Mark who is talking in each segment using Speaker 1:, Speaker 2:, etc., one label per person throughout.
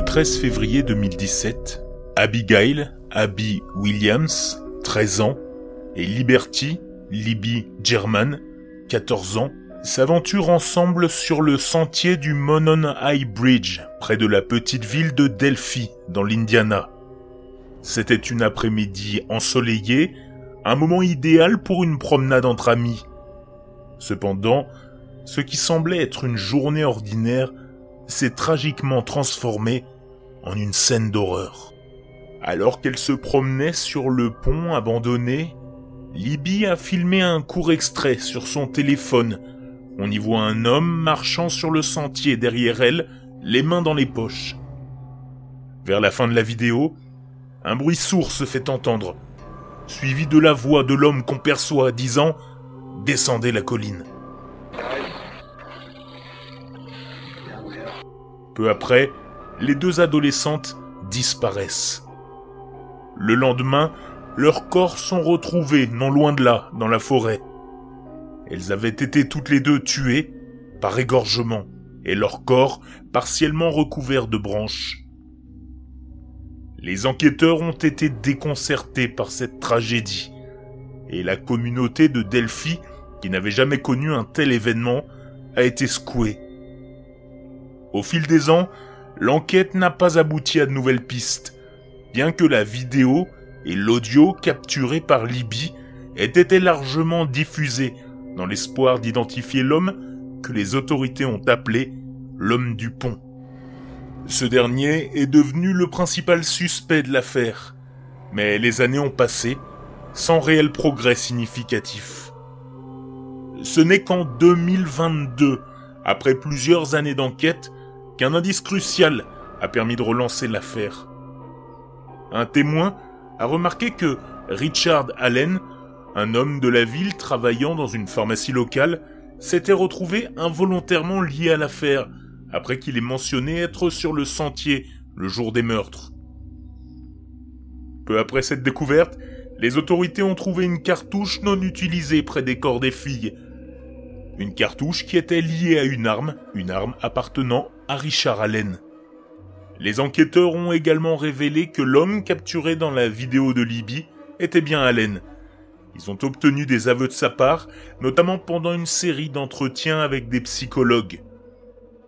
Speaker 1: Le 13 février 2017, Abigail, Abby Williams, 13 ans, et Liberty, Libby German, 14 ans, s'aventurent ensemble sur le sentier du Monon High Bridge, près de la petite ville de Delphi, dans l'Indiana. C'était une après-midi ensoleillée, un moment idéal pour une promenade entre amis. Cependant, ce qui semblait être une journée ordinaire s'est tragiquement transformé en une scène d'horreur. Alors qu'elle se promenait sur le pont abandonné, Libby a filmé un court extrait sur son téléphone. On y voit un homme marchant sur le sentier derrière elle, les mains dans les poches. Vers la fin de la vidéo, un bruit sourd se fait entendre, suivi de la voix de l'homme qu'on perçoit disant « Descendez la colline ». Peu après, les deux adolescentes disparaissent. Le lendemain, leurs corps sont retrouvés non loin de là, dans la forêt. Elles avaient été toutes les deux tuées par égorgement et leurs corps partiellement recouverts de branches. Les enquêteurs ont été déconcertés par cette tragédie et la communauté de Delphi, qui n'avait jamais connu un tel événement, a été secouée. Au fil des ans, l'enquête n'a pas abouti à de nouvelles pistes, bien que la vidéo et l'audio capturés par Libby aient été largement diffusés dans l'espoir d'identifier l'homme que les autorités ont appelé l'homme du pont. Ce dernier est devenu le principal suspect de l'affaire, mais les années ont passé sans réel progrès significatif. Ce n'est qu'en 2022, après plusieurs années d'enquête, qu'un indice crucial a permis de relancer l'affaire. Un témoin a remarqué que Richard Allen, un homme de la ville travaillant dans une pharmacie locale, s'était retrouvé involontairement lié à l'affaire, après qu'il ait mentionné être sur le sentier le jour des meurtres. Peu après cette découverte, les autorités ont trouvé une cartouche non utilisée près des corps des filles. Une cartouche qui était liée à une arme appartenant à Richard Allen. Les enquêteurs ont également révélé que l'homme capturé dans la vidéo de Libby était bien Allen. Ils ont obtenu des aveux de sa part, notamment pendant une série d'entretiens avec des psychologues.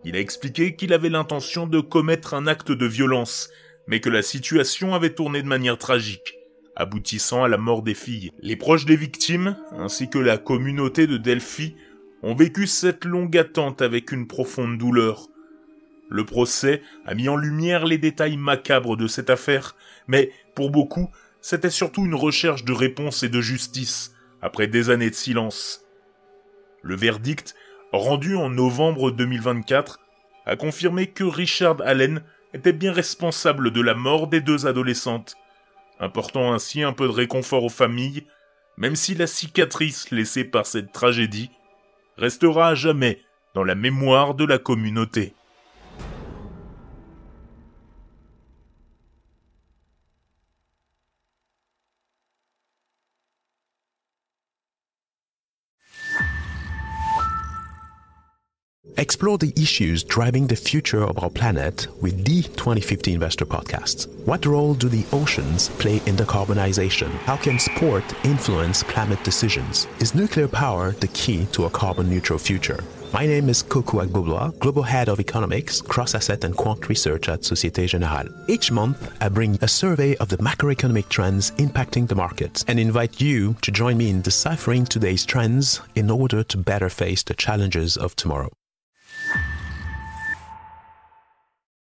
Speaker 1: Il a expliqué qu'il avait l'intention de commettre un acte de violence, mais que la situation avait tourné de manière tragique, aboutissant à la mort des filles. Les proches des victimes, ainsi que la communauté de Delphi, ont vécu cette longue attente avec une profonde douleur. Le procès a mis en lumière les détails macabres de cette affaire, mais pour beaucoup, c'était surtout une recherche de réponse et de justice, après des années de silence. Le verdict, rendu en novembre 2024, a confirmé que Richard Allen était bien responsable de la mort des deux adolescentes, apportant ainsi un peu de réconfort aux familles, même si la cicatrice laissée par cette tragédie restera à jamais dans la mémoire de la communauté.
Speaker 2: Explore the issues driving the future of our planet with the 2050 Investor Podcast. What role do the oceans play in decarbonization? How can sport influence climate decisions? Is nuclear power the key to a carbon-neutral future? My name is Kokou Agbobloa, Global Head of Economics, Cross-Asset and Quant Research at Société Générale. Each month, I bring a survey of the macroeconomic trends impacting the markets and invite you to join me in deciphering today's trends in order to better face the challenges of tomorrow.